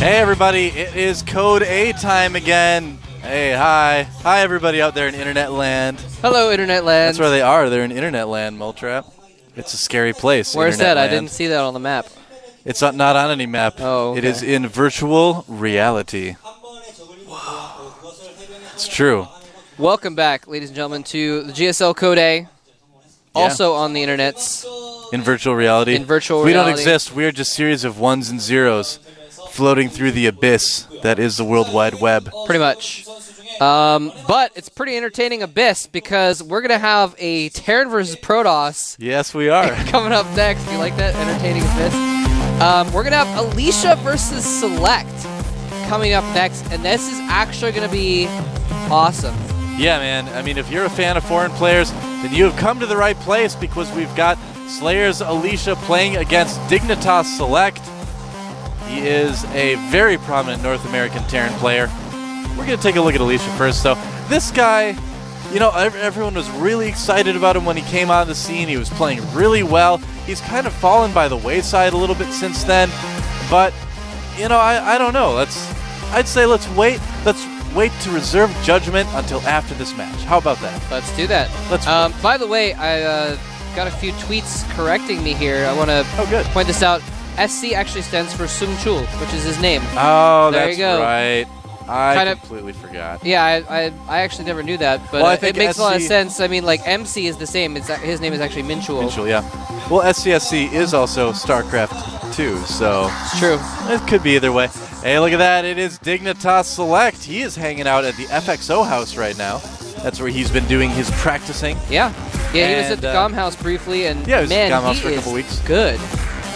Hey everybody, it is Code A time again. Hey, hi. Hi everybody out there in internet land. Hello, internet land. That's where they are. They're in internet land, Moletrap. It's a scary place. Where's that? Land. I didn't see that on the map. It's not on any map. Oh, okay. It is in virtual reality. Whoa. It's true. Welcome back, ladies and gentlemen, to the GSL Code A. Also on the internets. In virtual reality. In virtual reality. We reality. don't exist. We are just a series of ones and zeros floating through the abyss that is the World Wide Web. Pretty much. But it's pretty entertaining abyss because we're going to have a Terran versus Protoss. Yes, we are. Coming up next. Do you like that? Entertaining abyss. We're going to have Alicia versus SeleCT coming up next, and this is actually going to be awesome. Yeah, man. I mean, if you're a fan of foreign players, then you have come to the right place because we've got Slayer's Alicia playing against Dignitas SeleCT. He is a very prominent North American Terran player. We're going to take a look at Alicia first, though. This guy, you know, everyone was really excited about him when he came on the scene. He was playing really well. He's kind of fallen by the wayside a little bit since then. But, you know, I don't know. I'd say let's wait to reserve judgment until after this match. How about that? Let's do that. By the way, I got a few tweets correcting me here. I want to point this out. SC actually stands for Sung Chul, which is his name. Oh, there that's you go. right. I completely forgot. Yeah, I actually never knew that, but well, it makes a lot of sense. I mean, like, MC is the same. His name is actually Minchul. Minchul, yeah. Well, SCSC is also StarCraft 2, so... It's true. It could be either way. Hey, look at that. It is Dignitas SeleCT. He is hanging out at the FXO house right now. That's where he's been doing his practicing. Yeah. Yeah, he was at the GOM house briefly, and yeah, he was at the GOM house he for a couple weeks. Good.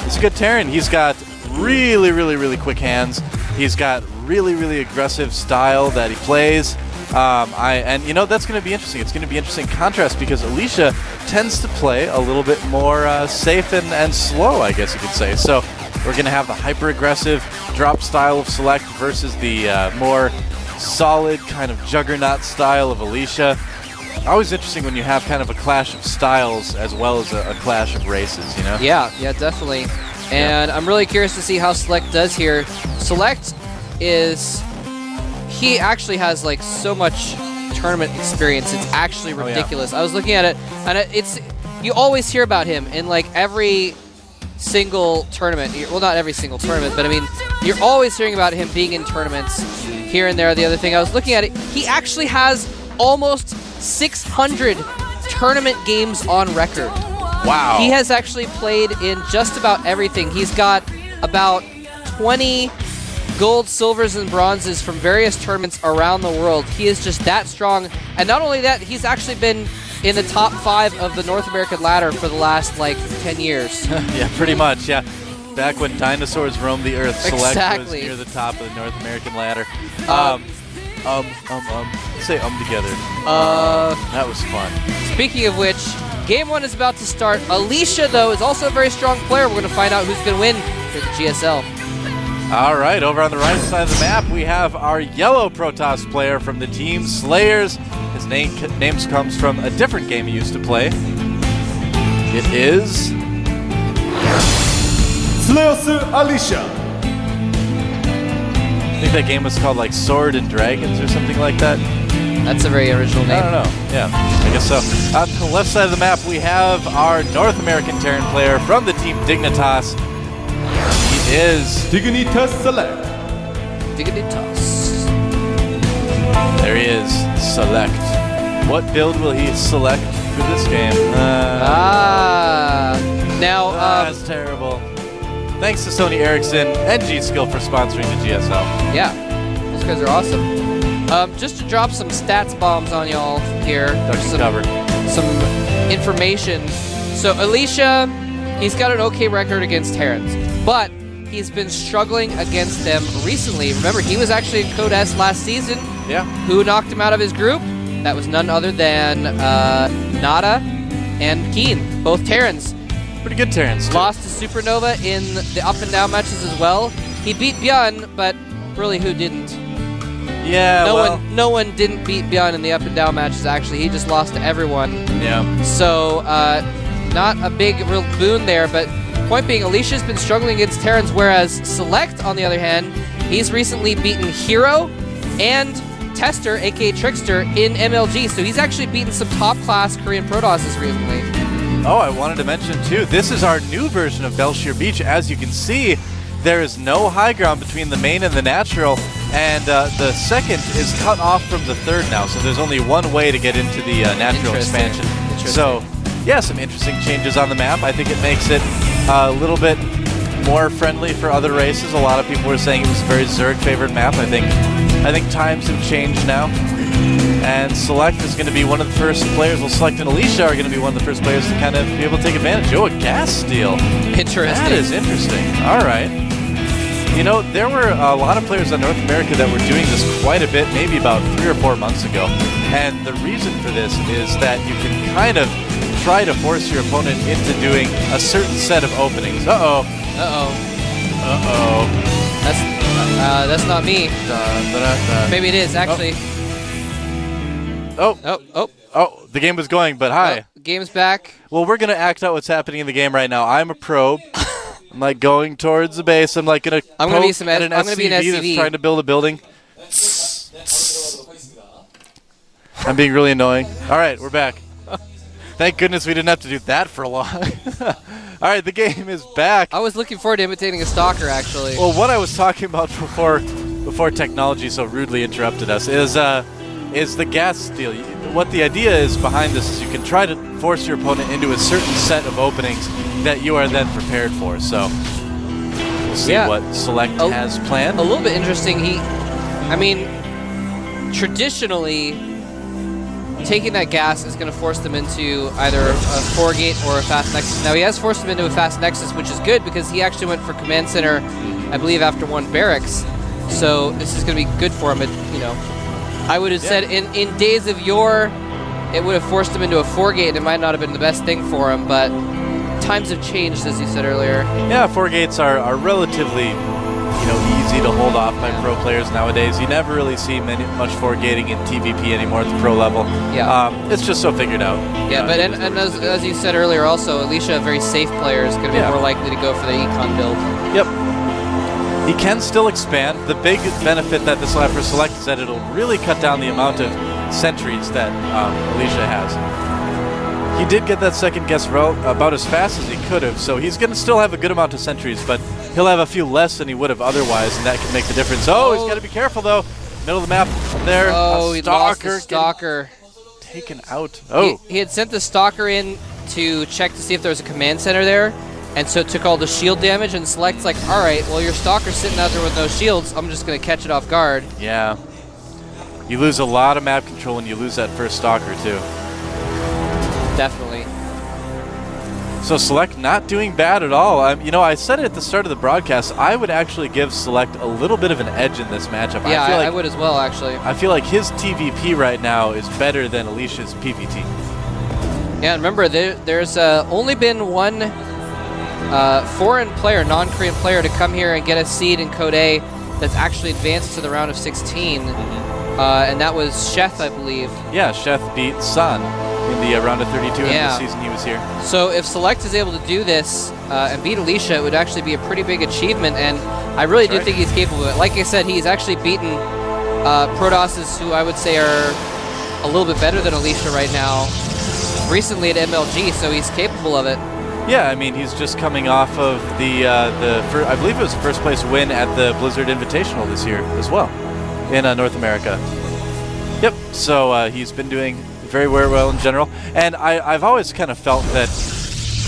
He's a good Terran. He's got really, really, really quick hands. He's got really, really aggressive style that he plays. And you know, that's going to be interesting. It's going to be interesting contrast because Alicia tends to play a little bit more safe and slow, I guess you could say. So we're going to have the hyper-aggressive drop style of SeleCT versus the more solid kind of juggernaut style of Alicia. Always interesting when you have kind of a clash of styles as well as a clash of races, you know? Yeah, definitely. And I'm really curious to see how SeleCT does here. SeleCT he actually has like so much tournament experience. It's actually ridiculous. I was looking at it, and you always hear about him in like every single tournament. Well, not every single tournament, but I mean, you're always hearing about him being in tournaments here and there. The other thing I was looking at it, he actually has almost 600 tournament games on record. Wow. He has actually played in just about everything. He's got about 20 gold, silvers, and bronzes from various tournaments around the world. He is just that strong. And not only that, he's actually been in the top 5 of the North American ladder for the last, like, 10 years. Yeah, pretty much, yeah. Back when dinosaurs roamed the earth, SeleCT was Exactly. near the top of the North American ladder. Say together. That was fun. Speaking of which, Game 1 is about to start. Alicia, though, is also a very strong player. We're going to find out who's going to win for the GSL. All right, over on the right side of the map, we have our yellow Protoss player from the team Slayers. His name comes from a different game he used to play. It is... Slayers Alicia. I think that game was called like Sword and Dragons or something like that. That's a very original name. I don't know. Yeah, I guess so. On the left side of the map, we have our North American Terran player from the team Dignitas. He is... Dignitas SeleCT. Dignitas. There he is, SeleCT. What build will he select for this game? Now, that's terrible. Thanks to Sony Ericsson and G-Skill for sponsoring the GSL. Yeah, those guys are awesome. Just to drop some stats bombs on y'all here. Some information. So Alicia, he's got an okay record against Terrans, but he's been struggling against them recently. Remember, he was actually in Code S last season. Yeah. Who knocked him out of his group? That was none other than Nada and Keen, both Terrans. Pretty good Terrans. Lost to Supernova in the up and down matches as well. He beat Björn, but really, who didn't? Yeah, no one didn't beat Björn in the up and down matches, actually. He just lost to everyone. Yeah. So, not a big real boon there, but point being, Alicia's been struggling against Terrans, whereas SeleCT, on the other hand, he's recently beaten Hero and Tester, aka Trickster, in MLG. So he's actually beaten some top-class Korean Protosses recently. Oh, I wanted to mention too, this is our new version of Belshir Beach. As you can see, there is no high ground between the main and the natural, and the second is cut off from the third now, so there's only one way to get into the natural expansion. So, yeah, some interesting changes on the map. I think it makes it a little bit more friendly for other races. A lot of people were saying it was a very Zerg-favored map. I think times have changed now. And Select is going to be one of the first players. Well, Select and Alicia are going to be one of the first players to kind of be able to take advantage. Oh, a gas steal. Interesting. That is interesting. All right. You know, there were a lot of players in North America that were doing this quite a bit, maybe about 3 or 4 months ago. And the reason for this is that you can kind of try to force your opponent into doing a certain set of openings. Uh-oh. Uh-oh. Uh-oh. That's not me. Maybe it is, actually. Oh. Oh, oh. Oh, the game was going, but hi. Oh, game's back. Well, we're going to act out what's happening in the game right now. I'm a probe. I'm like going towards the base. I'm like going to I'm going to be some at an I'm going to be an SCV SCV. that's trying to build a building. I'm being really annoying. All right, we're back. Thank goodness we didn't have to do that for long. All right, the game is back. I was looking forward to imitating a stalker, actually. Well, what I was talking about before technology so rudely interrupted us is the gas steal. What the idea is behind this is you can try to force your opponent into a certain set of openings that you are then prepared for. So we'll see what Select has planned. A little bit interesting. Traditionally, taking that gas is going to force them into either a 4-gate or a fast nexus. Now, he has forced them into a fast nexus, which is good because he actually went for command center, I believe, after 1 barracks. So this is going to be good for him. I would have said in days of yore, it would have forced him into a 4-gate, and it might not have been the best thing for him, but times have changed, as you said earlier. Yeah, 4-gates are relatively, easy to hold off by pro players nowadays. You never really see much 4-gating in TVP anymore at the pro level. Yeah. It's just so figured out. Yeah, but as you said earlier also, Alicia, a very safe player, is going to be more likely to go for the econ build. Yep. He can still expand. The big benefit that this will have for Select is that it'll really cut down the amount of sentries that Alicia has. He did get that second guess about as fast as he could have, so he's going to still have a good amount of sentries, but he'll have a few less than he would have otherwise, and that can make the difference. Oh, he's got to be careful, though. Middle of the map there. Oh, he lost the stalker. Taken out. Oh. He had sent the stalker in to check to see if there was a command center there, and so it took all the shield damage, and Select's like, all right, well, your stalker's sitting out there with no shields. I'm just going to catch it off guard. Yeah. You lose a lot of map control when you lose that first stalker, too. Definitely. So Select not doing bad at all. I said it at the start of the broadcast. I would actually give Select a little bit of an edge in this matchup. Yeah, I would as well, actually. I feel like his TVP right now is better than Alicia's PVT. Yeah, remember, there's only been one foreign player, non-Korean player, to come here and get a seed in Code A that's actually advanced to the round of 16. And that was Sheth, I believe. Yeah, Sheth beat Sun in the round of 32 in the season he was here. So if Select is able to do this and beat Alicia, it would actually be a pretty big achievement, and I really do think he's capable of it. Like I said, he's actually beaten Protosses who I would say are a little bit better than Alicia right now recently at MLG, so he's capable of it. Yeah, I mean, he's just coming off of I believe it was the first place win at the Blizzard Invitational this year as well in North America. Yep, so he's been doing very, very well in general. And I've always kind of felt that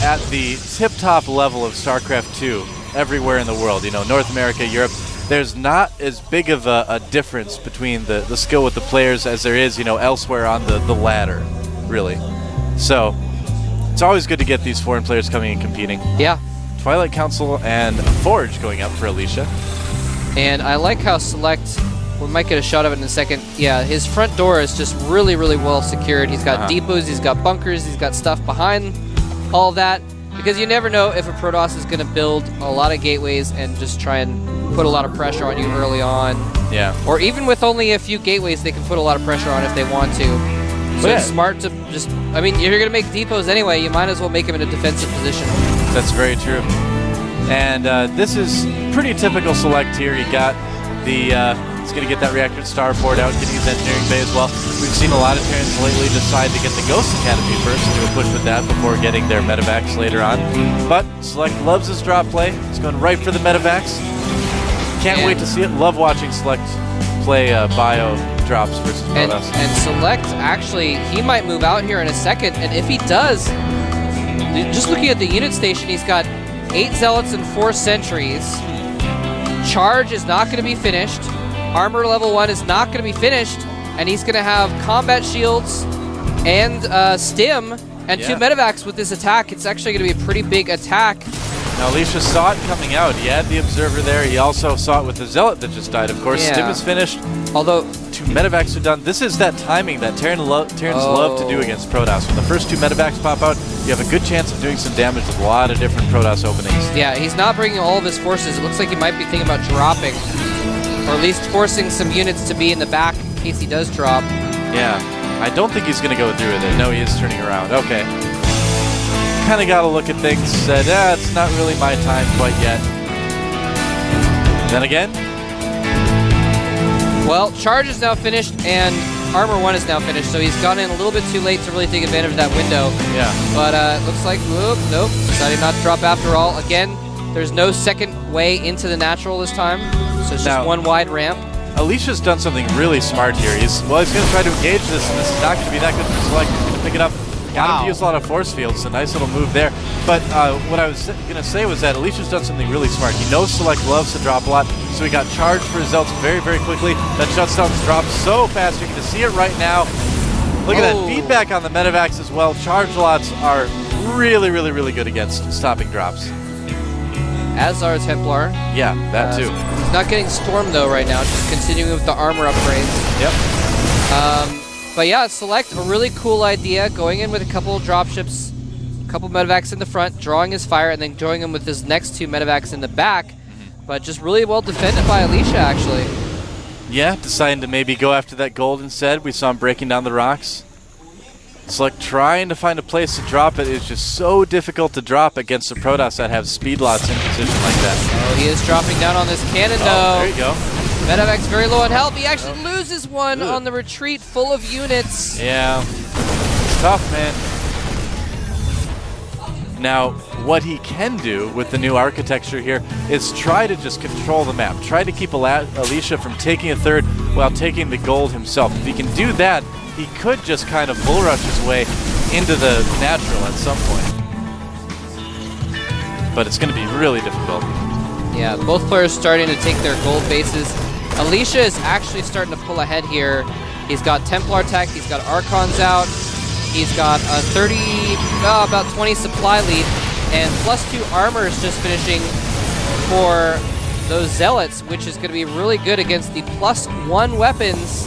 at the tip-top level of StarCraft 2, everywhere in the world, North America, Europe, there's not as big of a difference between the skill with the players as there is, elsewhere on the ladder, really. So it's always good to get these foreign players coming and competing. Yeah. Twilight Council and Forge going up for Alicia. And I like how Select, we might get a shot of it in a second. Yeah, his front door is just really, really well secured. He's got depots, he's got bunkers, he's got stuff behind all that. Because you never know if a Protoss is going to build a lot of gateways and just try and put a lot of pressure on you early on. Yeah. Or even with only a few gateways, they can put a lot of pressure on if they want to. So it's smart to just, if you're going to make depots anyway, you might as well make them in a defensive position. That's very true. And this is pretty typical Select here. He got He's going to get that reactor starboard out, getting his engineering bay as well. We've seen a lot of Terrans lately decide to get the Ghost Academy first and do a push with that before getting their medevacs later on. But Select loves his drop play. He's going right for the medevacs. Can't wait to see it. Love watching Select play bio drops versus Protoss. And Select, actually, he might move out here in a second, and if he does, just looking at the unit station, he's got 8 Zealots and 4 Sentries. Charge is not going to be finished. Armor level 1 is not going to be finished, and he's going to have combat shields and stim and 2 medevacs with this attack. It's actually going to be a pretty big attack. Now, Alicia saw it coming out. He had the Observer there. He also saw it with the Zealot that just died. Of course, stim is finished. Although 2 medevacs are done. This is that timing that Terrans love to do against Protoss. When the first 2 medevacs pop out, you have a good chance of doing some damage with a lot of different Protoss openings. Yeah, he's not bringing all of his forces. It looks like he might be thinking about dropping, or at least forcing some units to be in the back in case he does drop. Yeah, I don't think he's going to go through with it. No, he is turning around. Okay. Kind of got to look at things. Said, it's not really my time quite yet. Then again. Well, Charge is now finished, and Armor 1 is now finished, so he's gone in a little bit too late to really take advantage of that window. Yeah. But it looks like, nope, decided not to drop after all. Again, there's no second way into the natural this time, so it's just one wide ramp. Alicia's done something really smart here. He's going to try to engage this, and this is not going to be that good for Select. He's going to pick it up. Got him to use a lot of force fields, so nice little move there. But what I was going to say was that Alicia's done something really smart. He knows Select loves to drop a lot, so he got charged for his Zealots very, very quickly. That shuts down his drop so fast. You're going to see it right now. Look at that feedback on the medevacs as well. Charge lots are really, really, really good against stopping drops. As are Templar. Yeah, that too. He's not getting Storm though right now, just continuing with the armor upgrades. Yep. But yeah, Select, a really cool idea, going in with a couple of dropships, a couple medevacs in the front, drawing his fire, and then joining him with his next 2 medevacs in the back. But just really well defended by Alicia, actually. Yeah, deciding to maybe go after that gold instead. We saw him breaking down the rocks. Select trying to find a place to drop it is just so difficult to drop against the Protoss that have speed lots in position like that. Oh, he is dropping down on this cannon, though. There you go. Medevac's very low on health. He actually loses one on the retreat full of units. Yeah, it's tough, man. Now, what he can do with the new architecture here is try to just control the map. Try to keep Alicia from taking a third while taking the gold himself. If he can do that, he could just kind of bull rush his way into the natural at some point. But it's going to be really difficult. Yeah, both players starting to take their gold bases. Alicia is actually starting to pull ahead here. He's got Templar tech, he's got Archons out, he's got a about 20 supply lead, and +2 armor is just finishing for those Zealots, which is going to be really good against the +1 weapons.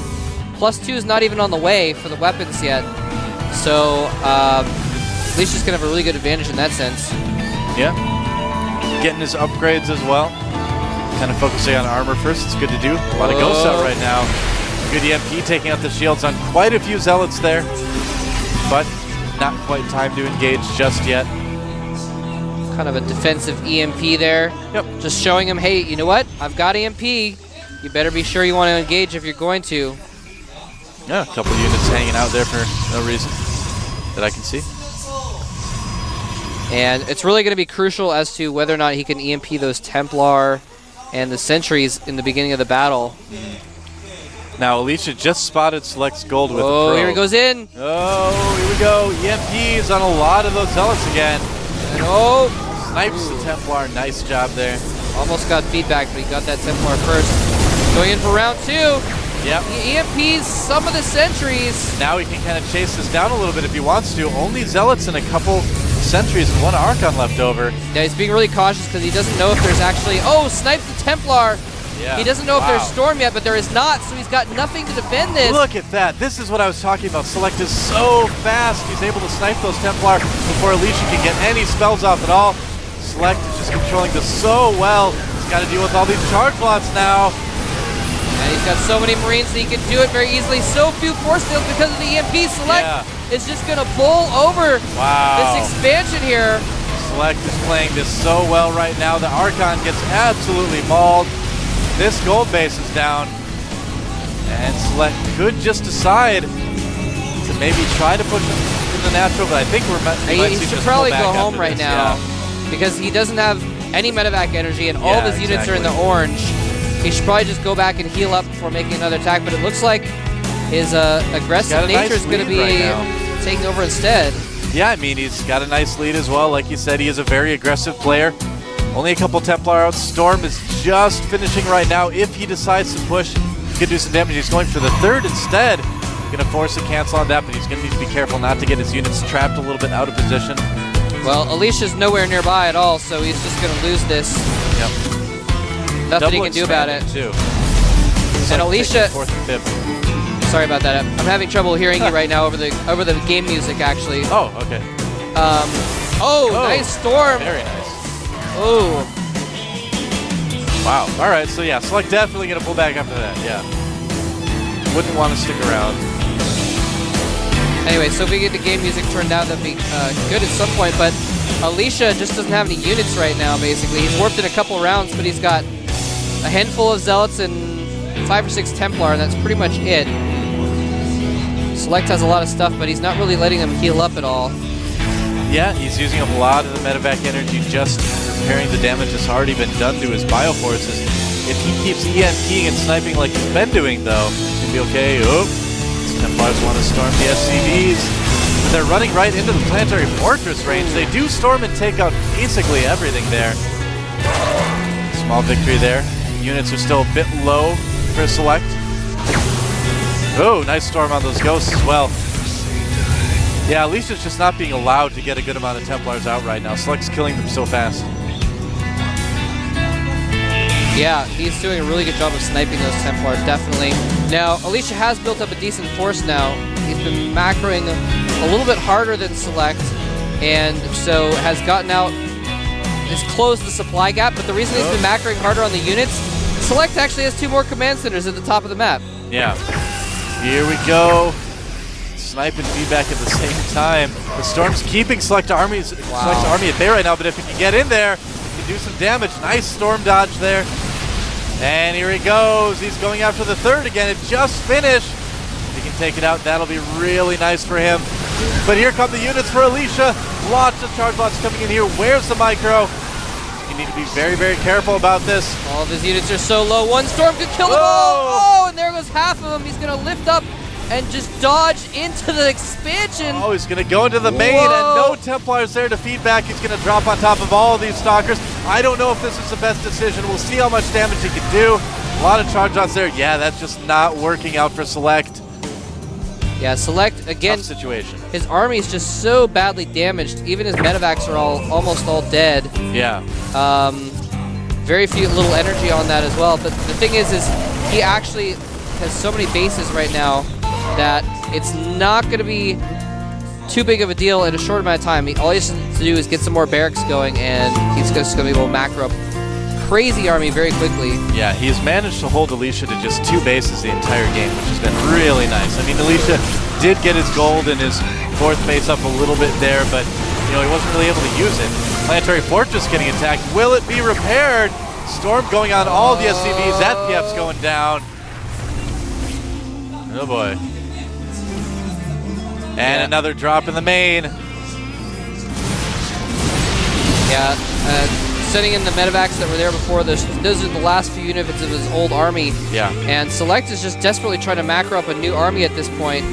+2 is not even on the way for the weapons yet. So Alicia's going to have a really good advantage in that sense. Yeah. Getting his upgrades as well. Kind of focusing on armor first. It's good to do. A lot of ghosts out right now. Good EMP taking out the shields on quite a few Zealots there. But not quite time to engage just yet. Kind of a defensive EMP there. Yep. Just showing him, hey, you know what? I've got EMP. You better be sure you want to engage if you're going to. Yeah, a couple units hanging out there for no reason that I can see. And it's really going to be crucial as to whether or not he can EMP those Templar and the Sentries in the beginning of the battle. Now, Alicia just spotted Select's gold with a probe. Oh, here he goes in. Oh, here we go. EMPs on a lot of those Zealots again. And snipes the Templar. Nice job there. Almost got feedback, but he got that Templar first. Going in for round 2. Yep. He EMPs some of the Sentries. Now he can kind of chase this down a little bit if he wants to. Only Zealots and a couple Sentries and 1 Archon left over. Yeah, he's being really cautious because he doesn't know if there's actually... Oh, snipes the Templar. Yeah. He doesn't know if there's Storm yet, but there is not, so he's got nothing to defend this. Look at that. This is what I was talking about. Select is so fast. He's able to snipe those Templar before Alicia can get any spells off at all. Select is just controlling this so well. He's got to deal with all these charge lots now. And he's got so many Marines that he can do it very easily. So few force fields because of the EMP. Select is just going to bowl over this expansion here. Select is playing this so well right now. The Archon gets absolutely mauled. this gold base is down. And Select could just decide to maybe try to push him in the natural, but I think he should probably go home right now because he doesn't have any medevac energy and all of his units are in the orange. He should probably just go back and heal up before making another attack, but it looks like his aggressive nature is going to be taking over instead. Yeah, I mean, he's got a nice lead as well. Like you said, he is a very aggressive player. Only a couple Templar outs. Storm is just finishing right now. If he decides to push, he could do some damage. He's going for the third instead. Going to force a cancel on that, but he's going to need to be careful not to get his units trapped a little bit out of position. Well, Alicia's nowhere nearby at all, so he's just going to lose this. Yep. Nothing he can do about it. Too. And Alicia... Fourth and fifth. Sorry about that. I'm having trouble hearing you right now over the game music, actually. Oh, okay. Nice storm. Very nice. Oh. Wow. All right. So yeah, Select definitely gonna pull back after that. Yeah. Wouldn't want to stick around. Anyway, so if we get the game music turned down, that'd be good at some point. But Alicia just doesn't have any units right now. Basically, he's warped in a couple rounds, but he's got a handful of Zealots and 5 or 6 Templar, and that's pretty much it. Select has a lot of stuff, but he's not really letting them heal up at all. Yeah, he's using up a lot of the medevac energy just repairing the damage that's already been done to his bioforces. If he keeps EMPing and sniping like he's been doing, though, he'll be okay. Oh, Templars want to storm the SCVs, but they're running right into the Planetary Fortress range. They do storm and take out basically everything there. Small victory there. Units are still a bit low for Select. Oh, nice storm on those ghosts as well. Yeah, Alicia's just not being allowed to get a good amount of Templars out right now. Select's killing them so fast. Yeah, he's doing a really good job of sniping those Templars, definitely. Now, Alicia has built up a decent force now. He's been macroing a little bit harder than Select, and so has gotten out, has closed the supply gap, but the reason he's been macroing harder on the units, Select actually has 2 more command centers at the top of the map. Yeah. Here we go. Snipe and feedback at the same time. The Storm's keeping Select Army at bay right now, but if he can get in there, he can do some damage. Nice Storm dodge there. And here he goes. He's going after the third again. It just finished. If he can take it out, that'll be really nice for him. But here come the units for Alicia. Lots of charge bots coming in here. Where's the micro? You need to be very, very careful about this. All of his units are so low. One Storm could kill them all. Oh, and there goes half of them. He's going to lift up and just dodge into the expansion. Oh, he's going to go into the main, and no Templars there to feed back. He's going to drop on top of all of these Stalkers. I don't know if this is the best decision. We'll see how much damage he can do. A lot of charge outs there. Yeah, that's just not working out for Select. Yeah, Select, again, tough situation. His army is just so badly damaged. Even his medevacs are almost all dead. Yeah. Very few little energy on that as well. But the thing is he actually has so many bases right now that it's not going to be too big of a deal in a short amount of time. All he has to do is get some more barracks going, and he's just going to be able to macro up crazy army very quickly. Yeah, he's managed to hold Alicia to just 2 bases the entire game, which has been really nice. I mean, Alicia did get his gold and his 4th base up a little bit there, but he wasn't really able to use it. Planetary Fortress getting attacked. Will it be repaired? Storm going on all the SCVs. That PF's going down. Oh boy. And another drop in the main. Yeah, sending in the medevacs that were there before. Those are the last few units of his old army. Yeah. And Select is just desperately trying to macro up a new army at this point.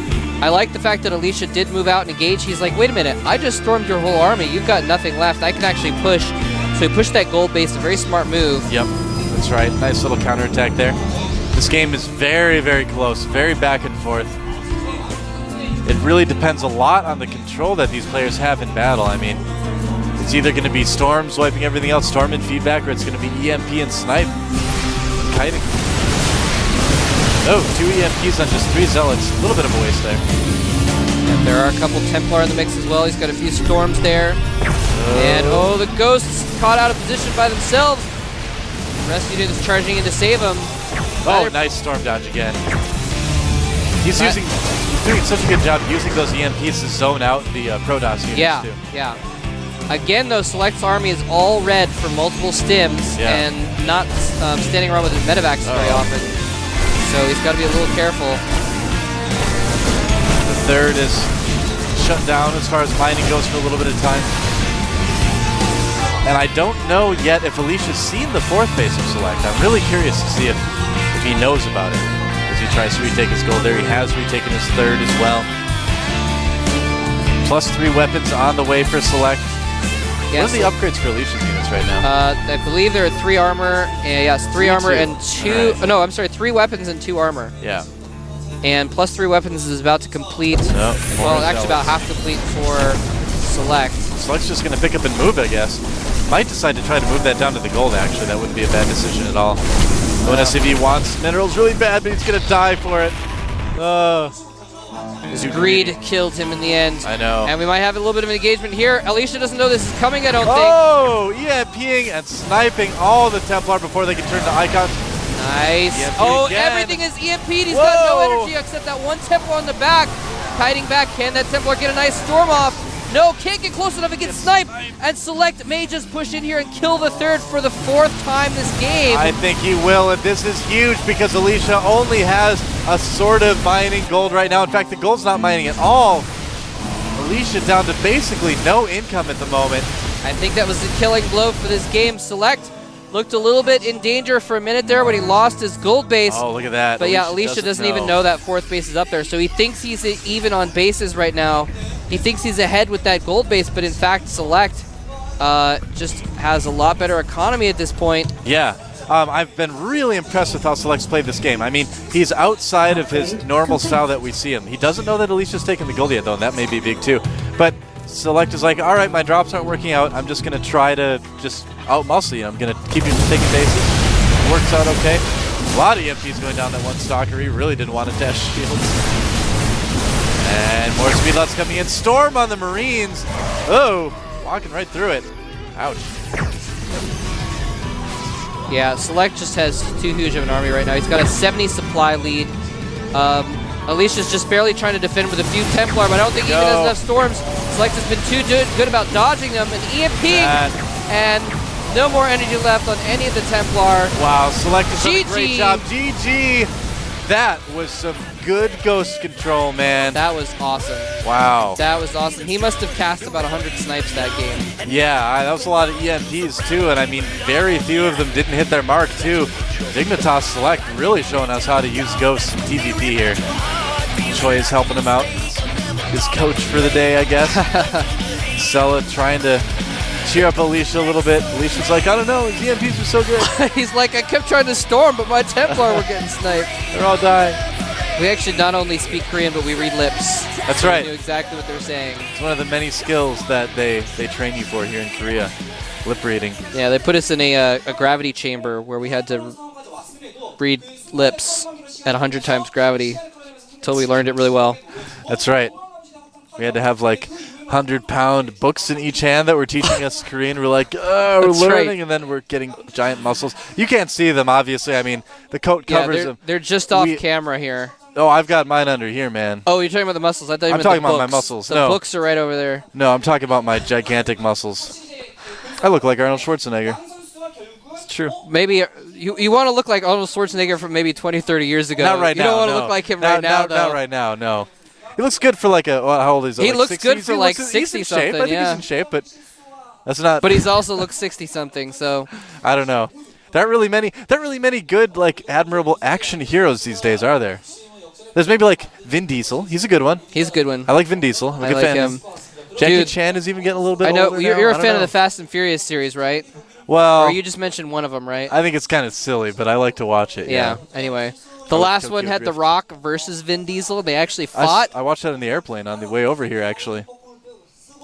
I like the fact that Alicia did move out and engage. He's like, wait a minute, I just stormed your whole army. You've got nothing left. I can actually push. So he pushed that gold base, a very smart move. Yep, that's right. Nice little counterattack there. This game is very, very close, very back and forth. It really depends a lot on the control that these players have in battle. I mean, it's either going to be Storms wiping everything else, Storm and feedback, or it's going to be EMP and Snipe. Kiting. Oh, 2 EMPs on just 3 Zealots. A little bit of a waste there. And there are a couple Templar in the mix as well. He's got a few Storms there. And the Ghosts caught out of position by themselves. Rescue units charging in to save him. Oh, nice Storm dodge again. He's doing such a good job using those EMPs to zone out the Protoss units too. Yeah. Again, though, Select's army is all red for multiple stims and not standing around with his medevacs very often. So he's got to be a little careful. The third is shut down as far as mining goes for a little bit of time. And I don't know yet if Alicia's seen the fourth base of Select. I'm really curious to see if he knows about it as he tries to retake his gold there. He has retaken his third as well. +3 weapons on the way for Select. What are the upgrades for Alicia's units right now? I believe there are 3 armor. Yes, 3 armor and 2. Right. No, I'm sorry, 3 weapons and 2 armor. Yeah. And +3 weapons is about to complete. Well, actually about half complete for Select. Select's just going to pick up and move, I guess. Might decide to try to move that down to the gold, actually. That wouldn't be a bad decision at all. ONSCV wants minerals really bad, but he's going to die for it. His greed killed him in the end. I know. And we might have a little bit of an engagement here. Alicia doesn't know this is coming, I don't think. Oh, EMPing and sniping all the Templar before they can turn to icons. Nice. EMP again. Everything is EMP'd. He's got no energy except that one Templar on the back. Kiting back. Can that Templar get a nice storm off? No, can't get close enough and get sniped. And Select may just push in here and kill the third for the 4th time this game. I think he will, and this is huge because Alicia only has a sort of mining gold right now. In fact, the gold's not mining at all. Alicia down to basically no income at the moment. I think that was the killing blow for this game. Select looked a little bit in danger for a minute there when he lost his gold base. Oh, look at that. But yeah, Alicia doesn't even know that 4th base is up there. So he thinks he's even on bases right now. He thinks he's ahead with that gold base, but in fact, Select just has a lot better economy at this point. Yeah. I've been really impressed with how Select's played this game. I mean, he's outside of his normal style that we see him. He doesn't know that Alicia's taking the gold yet, though, and that may be big, too. But Select is like, all right, my drops aren't working out. I'm just going to try to just out-muscle you. I'm going to keep you from taking bases. It works out okay. A lot of EMPs going down that one stalker. He really didn't want to dash shields. And more speed lots coming in. Storm on the Marines. Oh, walking right through it. Ouch. Yeah, Select just has too huge of an army right now. He's got a 70 supply lead. Alicia's just barely trying to defend with a few Templar, but I don't think he even has enough storms. Select has been too good about dodging them and EMPing, and no more energy left on any of the Templar. Wow, Select has done a GG. great job. GG. That was some good ghost control, man. That was awesome. Wow. That was awesome. He must have cast about 100 snipes that game. Yeah, that was a lot of EMPs, too, and I mean, very few of them didn't hit their mark, too. Dignitas Select really showing us how to use ghosts in TVP here. Choi is helping him out. His coach for the day, I guess. Sela trying to cheer up Alicia a little bit. Alicia's like, I don't know, his EMPs were so good. He's like, I kept trying to storm, but my Templar were getting sniped. They're all dying. We actually not only speak Korean, but we read lips. That's right. We knew exactly what they're saying. It's one of the many skills that they train you for here in Korea. Lip reading. Yeah, they put us in a gravity chamber where we had to read lips at 100 times gravity until we learned it really well. That's right. We had to have like 100-pound books in each hand that were teaching us Korean. We're like, oh, we're learning, right. And then we're getting giant muscles. You can't see them, obviously. I mean, the coat covers them. They're just off camera here. Oh, I've got mine under here, man. Oh, you're talking about the muscles. I thought you meant I'm talking the about books. my muscles. The no. books are right over there. No, I'm talking about my gigantic muscles. I look like Arnold Schwarzenegger. It's true. Maybe you want to look like Arnold Schwarzenegger from maybe 20, 30 years ago. Not right now. You don't want to look like him right now, though. Not right now, no. He looks good for like a, how old is he? He like looks 60s? good for like 60-something, I think he's in shape, but that's not. But he's also looks 60-something, so. I don't know. There aren't really many good, like, admirable action heroes these days, are there? There's maybe like Vin Diesel. He's a good one. He's a good one. I like Vin Diesel. I'm a good fan of him. Jackie Chan is even getting a little bit older. I know. You're a fan of the Fast and Furious series, right? Well, or you just mentioned one of them, right? I think it's kind of silly, but I like to watch it. Yeah. Anyway, the last one had The Rock versus Vin Diesel. They actually fought. I watched that on the airplane on the way over here. Actually,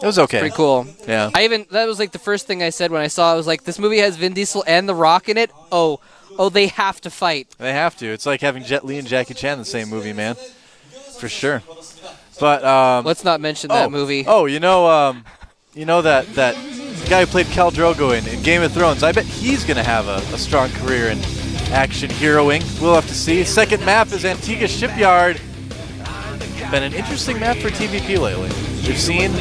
it was okay. Pretty cool. Yeah. That was like the first thing I said when I saw it. I was like, this movie has Vin Diesel and The Rock in it. Oh, they have to fight. They have to. It's like having Jet Li and Jackie Chan in the same movie, man. For sure. But let's not mention that movie. Oh, you know that guy who played Khal Drogo in Game of Thrones. I bet he's gonna have a strong career in action heroing. We'll have to see. Second map is Antigua Shipyard. Been an interesting map for TVP lately. We've seen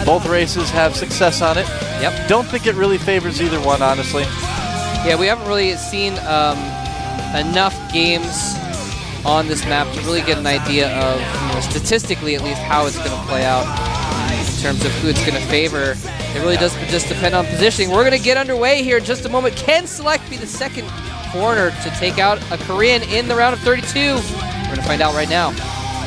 both races have success on it. Yep. Don't think it really favors either one, honestly. Yeah, we haven't really seen enough games on this map to really get an idea of, statistically at least, how it's going to play out in terms of who it's going to favor. It really does just depend on positioning. We're going to get underway here in just a moment. Can SeleCT be the second foreigner to take out a Korean in the round of 32? We're going to find out right now.